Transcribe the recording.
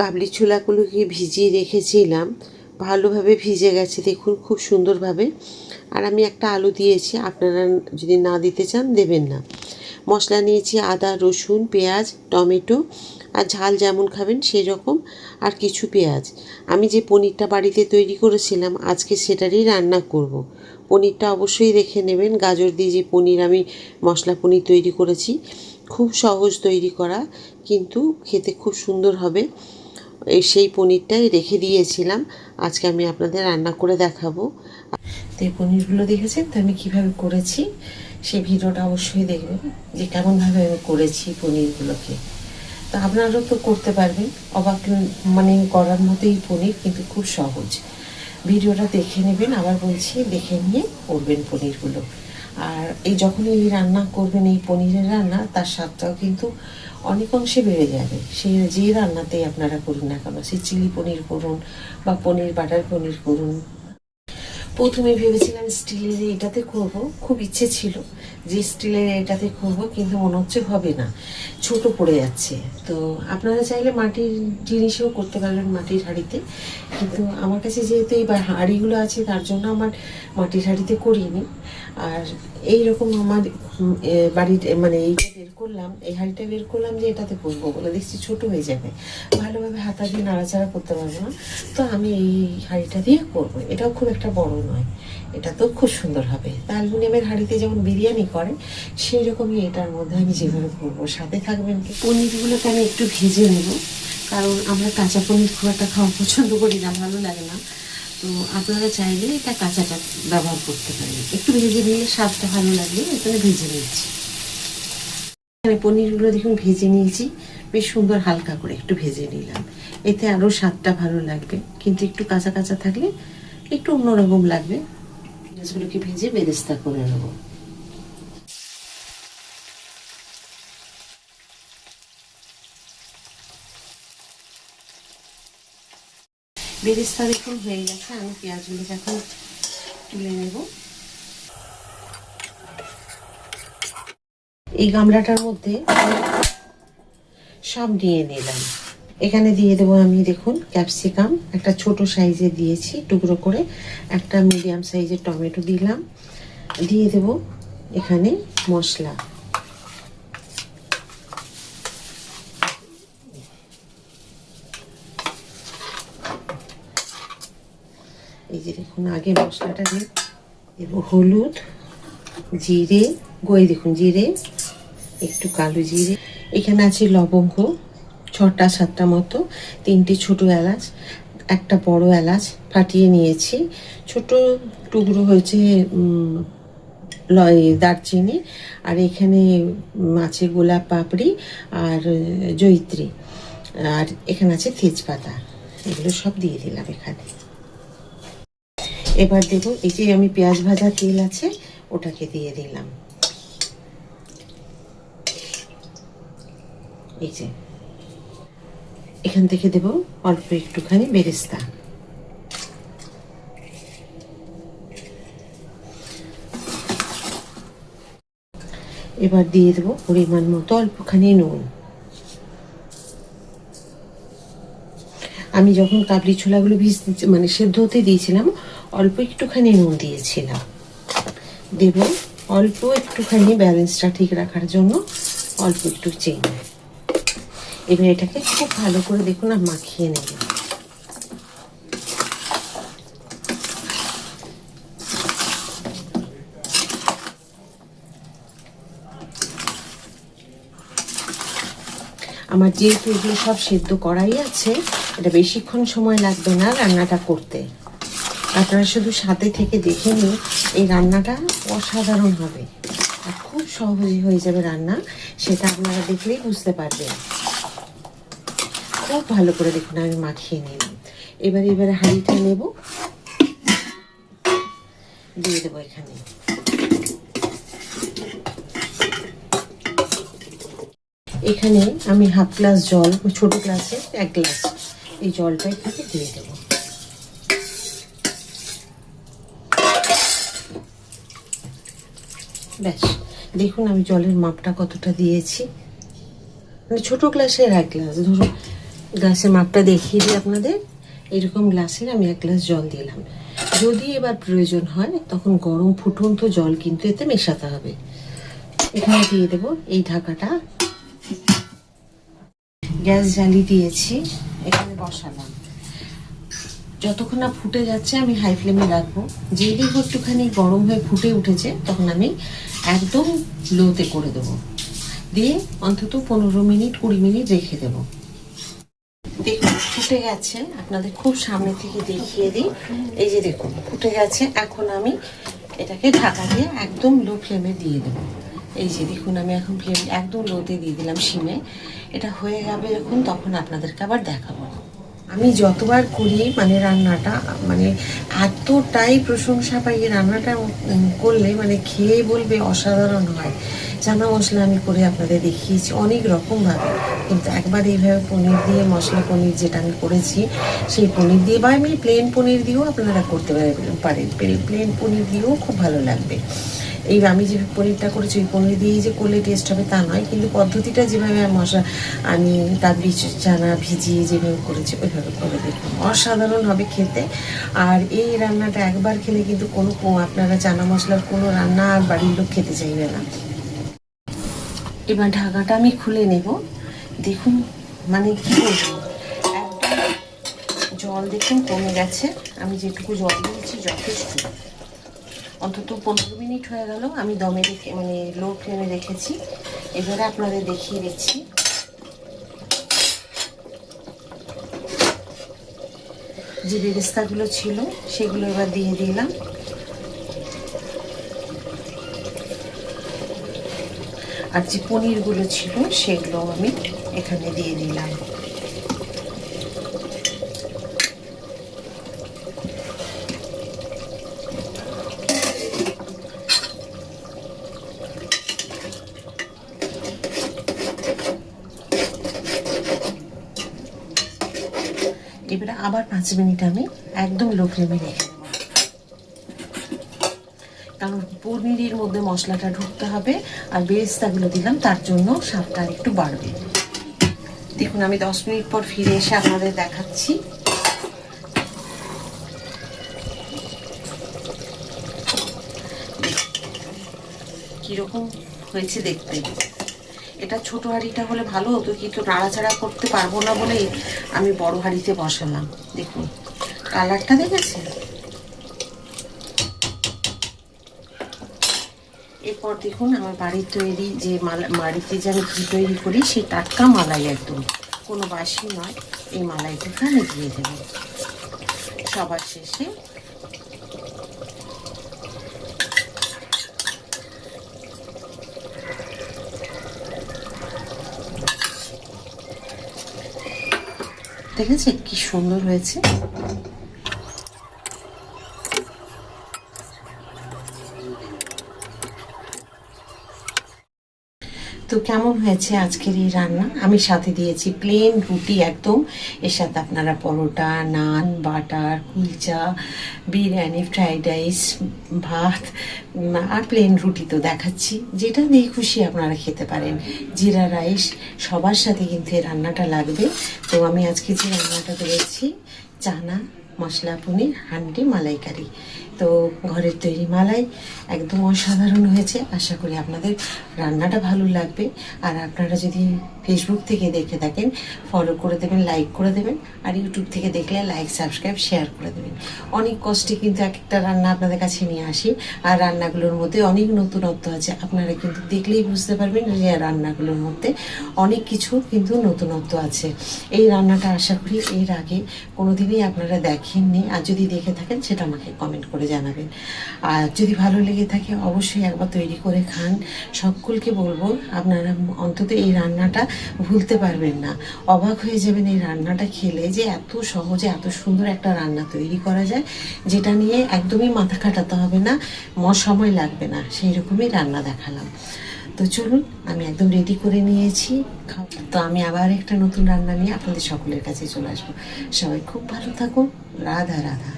কাবলি ছোলাগুলোকে ভিজিয়ে রেখেছিলাম, ভালোভাবে ভিজে গেছে দেখুন, খুব সুন্দরভাবে। আর আমি একটা আলু দিয়েছি, আপনারা যদি না দিতে চান দেবেন না। মশলা নিয়েছি আদা, রসুন, পেঁয়াজ, টমেটো, আর ঝাল যেমন খাবেন সেই রকম, আর কিছু পেঁয়াজ। আমি যে পনিরটা বাড়িতে তৈরি করেছিলাম আজকে সেটারই রান্না করব। পনিরটা অবশ্যই রেখে নেবেন। গাজর দিয়ে যে পনির আমি মশলা পনির তৈরি করেছি, খুব সহজ তৈরি করা, কিন্তু খেতে খুব সুন্দর হবে। সেই পনিরটাই রেখে দিয়েছিলাম, আজকে আমি আপনাদের রান্না করে দেখাবো। তো এই পনিরগুলো দেখেছেন তো আমি কীভাবে করেছি, সেই ভিডিওটা অবশ্যই দেখবেন যে কেমনভাবে আমি করেছি পনিরগুলোকে। তো আপনারাও তো করতে পারবেন, অবাক মানে করার মতোই পনির, কিন্তু খুব সহজ। ভিডিওটা দেখে নেবেন, আবার বলছি দেখে নিয়ে করবেন পনিরগুলো। আর এই যখন এই রান্না করবেন, এই পনিরের রান্না, তার স্বাদটাও কিন্তু অনেক অংশে বেড়ে যাবে। সেই যে রান্নাতেই আপনারা করুন না কেন, সে চিলি পনির করুন বা পনির বাটার পনির করুন। প্রথমে ভেবেছিলাম স্টিলের এটাতে করব, খুব ইচ্ছে ছিল যে স্টিলের এটাতে করব, কিন্তু মনে হচ্ছে হবে না, ছোট পড়ে যাচ্ছে। তো আপনারা চাইলে মাটির জিনিসেও করতে পারবেন, মাটির হাঁড়িতে। কিন্তু আমার কাছে যেহেতু এই হাঁড়িগুলো আছে, তার জন্য আমার মাটির হাঁড়িতে করিনি। আর এইরকম আমার বাড়ির মানে এইটা বের করলাম, এই হাঁড়িটা বের করলাম যে এটাতে করবো বলে, দেখছি ছোটো হয়ে যাবে, ভালোভাবে হাতা দিয়ে নাড়াচাড়া করতে পারবো না। তো আমি এই হাঁড়িটা দিয়ে করবো। এটাও খুব একটা বড় নয়, এটা তো খুব সুন্দর হবে। তা অ্যালুমিনিয়ামের হাঁড়িতে যেমন বিরিয়ানি করে, সেই রকমই এটার মধ্যে আমি যেভাবে করবো। সাথে থাকবেন কি, পনিরগুলোকে আমি একটু ভেজে নেব, কারণ আমরা কাঁচা পনির খুব একটা খাওয়া পছন্দ করি না, ভালো লাগে না। তো আপনারা চাইলে এটা কাঁচাটা ব্যবহার করতে পারেন, একটু ভেজে নিলে স্বাদটা ভালো লাগবে, এখানে ভেজে নিচ্ছি। এখানে পনিরগুলো দেখুন ভেজে নিয়েছি, বেশ সুন্দর হালকা করে একটু ভেজে নিলাম, এতে আরও স্বাদটা ভালো লাগবে। কিন্তু একটু কাঁচা কাঁচা থাকলে একটু অন্যরকম লাগবে। পেঁয়াজগুলোকে ভেজে বেরেস্তা করে নেব। বেরেস্তা দেখুন হয়ে গেছে, আমি পেঁয়াজগুলোকে এখন তুলে নেব। এই গামলাটার মধ্যে সব নিয়ে নিলাম। এখানে দিয়ে দেবো আমি, দেখুন ক্যাপসিকাম একটা ছোট সাইজে দিয়েছি টুকরো করে, একটা মিডিয়াম সাইজের টমেটো দিলাম। দিয়ে দেব এখানে মশলা, এই যে দেখুন আগে মশলাটা দিয়ে দেবো হলুদ, জিরে, দেখুন জিরে, একটু কালো জিরে, এখানে আছে লবঙ্গ 6-7টা মতো, 3টে ছোটো এলাচ, একটা বড় এলাচ ফাটিয়ে নিয়েছি, ছোট টুকরো হয়েছে দারচিনি, আর এখানে আছে গোলাপ পাপড়ি আর জয়িত্রী, আর এখানে আছে তেজপাতা। এগুলো সব দিয়ে দিলাম এখানে। এবার দেবো এই যে আমি পেঁয়াজ ভাজা তেল আছে, ওটাকে দিয়ে দিলাম। এই যে এখান থেকে দেব অল্প একটুখানি বেরেস্তা। এবার দিয়ে দেবো পরিমাণ মতো অল্পখানি নুন। আমি যখন কাবলি ছোলাগুলো ভিজতে মানে সেদ্ধ হতে দিয়েছিলাম, অল্প একটুখানি নুন দিয়েছিলাম। দেব অল্প একটুখানি ব্যালেন্সটা ঠিক রাখার জন্য অল্প একটু চিনি। এবার এটাকে খুব ভালো করে দেখুন আর মাখিয়ে নেব। আমার যেহেতু এগুলো সব সেদ্ধ করাই আছে, এটা বেশিক্ষণ সময় লাগবে না রান্নাটা করতে। আপনারা শুধু সাথে থেকে দেখে নিন, এই রান্নাটা অসাধারণ হবে আর খুব সহজে হয়ে যাবে রান্না, সেটা আপনারা দেখলেই বুঝতে পারবেন। খুব ভালো করে দেখুন আমি মাখিয়ে নিলাম। এবারে হাঁড়িটা নেব, দিয়ে দেবো এখানে। এখানে আমি হাফ গ্লাস জল, ছোট গ্লাসে 1 গ্লাস, এই জলটা এখানে দিয়ে দেব। ব্যাস দেখুন আমি জলের মাপটা কতটা দিয়েছি, মানে ছোট গ্লাসের 1 গ্লাস, ধরুন গ্লাসের মাপটা দেখিয়ে দিই আপনাদের। এরকম গ্লাসের আমি 1 গ্লাস জল দিলাম। যদি এবার প্রয়োজন হয় তখন গরম ফুটন্ত জল কিন্তু এতে মেশাতে হবে। এখানে দিয়ে দেবো এই ঢাকাটা। গ্যাস জ্বালিয়ে দিয়েছি, এখানে বসালাম। যতক্ষণ না ফুটে যাচ্ছে আমি হাই ফ্লেমে রাখবো। যেই দেখবো একটুখানি গরম হয়ে ফুটে উঠেছে তখন আমি একদম লোতে করে দেবো, দিয়ে অন্তত 15 মিনিট 20 মিনিট রেখে দেবো। দেখুন ফুটে গেছে, আপনাদের খুব সামনে থেকে দেখিয়ে দিই। এই যে দেখুন ফুটে গেছে। এখন আমি এটাকে ঢাকা দিয়ে একদম লো ফ্লেমে দিয়ে দেবো। এই যে দেখুন আমি এখন ফ্লেম একদম লোতে দিয়ে দিলাম, সিমে। এটা হয়ে যাবে যখন তখন আপনাদেরকে আবার দেখাবো। আমি যতবার করি মানে রান্নাটা মানে এতটাই প্রশংসা পাই, এই রান্নাটা করলে মানে খেয়েই বলবে অসাধারণ হয়। চানা মশলা আমি করে আপনাদের দেখিয়েছি অনেক রকমভাবে, কিন্তু একবার এইভাবে পনির দিয়ে মশলা পনির যেটা আমি করেছি সেই পনির দিয়ে, বা আমি প্লেন পনির দিয়েও আপনারা করতে পারেন। প্লেন পনির দিয়েও খুব ভালো লাগবে। এই আমি যে পনিরটা করেছি ওই পনির দিয়েই যে করলে টেস্ট হবে তা নয়, কিন্তু পদ্ধতিটা যেভাবে আমি কাবলি চানা ভিজিয়ে যেভাবে করেছি ওইভাবে করে দেখুন, অসাধারণ হবে খেতে। আর এই রান্নাটা একবার খেলে কিন্তু কোনো আপনারা চানা মশলার কোনো রান্না আর বাড়ির লোক খেতে চাইবে না। এবার ঢাকাটা আমি খুলে নেব। দেখুন মানে কি বলবো, একদম জল দেখুন কমে গেছে। আমি যেটুকু জল দিয়েছি যথেষ্ট। অন্তত 15 মিনিট হয়ে গেল আমি দমে রেখে মানে লো ফ্লেমে রেখেছি। এবারে আপনাদের দেখিয়ে দিচ্ছি। যে বেরেস্তাগুলো ছিল সেগুলো এবার দিয়ে দিলাম। আর যে পনিরগুলো ছিল সেগুলো আমি এখানে দিয়ে দিলাম। এবারে আবার 5 মিনিট আমি একদম লো ফ্লেমে রেখে দেবো, কারণ পনিরের মধ্যে মশলাটা ঢুকতে হবে। আর বেরেস্তাগুলো দিলাম তার জন্য স্বাদটা একটু বাড়বে। দেখুন আমি 10 মিনিট পর ফিরে এসে আপনাদের দেখাচ্ছি। কিরকম হয়েছে দেখতে। এটা ছোট হাঁড়িটা হলে ভালো হতো, কিন্তু নাড়াচাড়া করতে পারবো না বলে আমি বড় হাঁড়িতে বসালাম। দেখুন কালারটা দেখেছেন। এরপর দেখুন আমার বাড়ির তৈরি যে বাড়িতে যে আমি ঘি তৈরি করি সেই টাটকা মালাই, একদম কোনো বাসি নয়, এই মালাইটাকে আমি দিয়ে দেবো সবার শেষে। দেখেছেন কি সুন্দর হয়েছে। তো কেমন হয়েছে আজকের এই রান্না। আমি সাথে দিয়েছি প্লেন রুটি একদম, এর সাথে আপনারা paratha, naan, butter, kulcha, biryani, fried rice, ভাত আর প্লেন রুটি তো দেখাচ্ছি, যেটা দিয়ে খুশি আপনারা খেতে পারেন। জিরা রাইস সবার সাথে কিন্তু এই রান্নাটা লাগবে। তো আমি আজকে যে রান্নাটা করেছি চানা মশলা পনির হান্ডি মালাইকারি, তো ঘরের তৈরি মালাই একদম অসাধারণ হয়েছে। আশা করি আপনাদের রান্নাটা ভালো লাগবে। আর আপনারা যদি ফেসবুক থেকে দেখে থাকেন ফলো করে দেবেন, লাইক করে দেবেন। আর ইউটিউব থেকে দেখলে লাইক, সাবস্ক্রাইব, শেয়ার করে দেবেন। অনেক কষ্টে কিন্তু একটা রান্না আপনাদের কাছে নিয়ে আসি, আর রান্নাগুলোর মধ্যে অনেক নতুনত্ব আছে। আপনারা কিন্তু দেখলেই বুঝতে পারবেন যে রান্নাগুলোর মধ্যে অনেক কিছু কিন্তু নতুনত্ব আছে। এই রান্নাটা আশা করি এর আগে কোনোদিনই আপনারা দেখেননি, আর যদি দেখে থাকেন সেটা আমাকে কমেন্ট করে জানাবেন। আর যদি ভালো লেগে থাকে অবশ্যই একবার তৈরি করে খান। সকলকে বলবো আপনারা অন্তত এই রান্নাটা ভুলতে পারবেন না, অবাক হয়ে যাবেন এই রান্নাটা খেলে, যে এত সহজে এত সুন্দর একটা রান্না তৈরি করা যায়, যেটা নিয়ে একদমই মাথা খাটাতে হবে না, সময় লাগবে না, সেই রকমই রান্না দেখালাম। তো চলুন আমি একদম রেডি করে নিয়েছি। তো আমি আবার একটা নতুন রান্না নিয়ে আপনাদের সকলের কাছে চলে আসবো। সবাই খুব ভালো থাকুন। রাধা রাধা।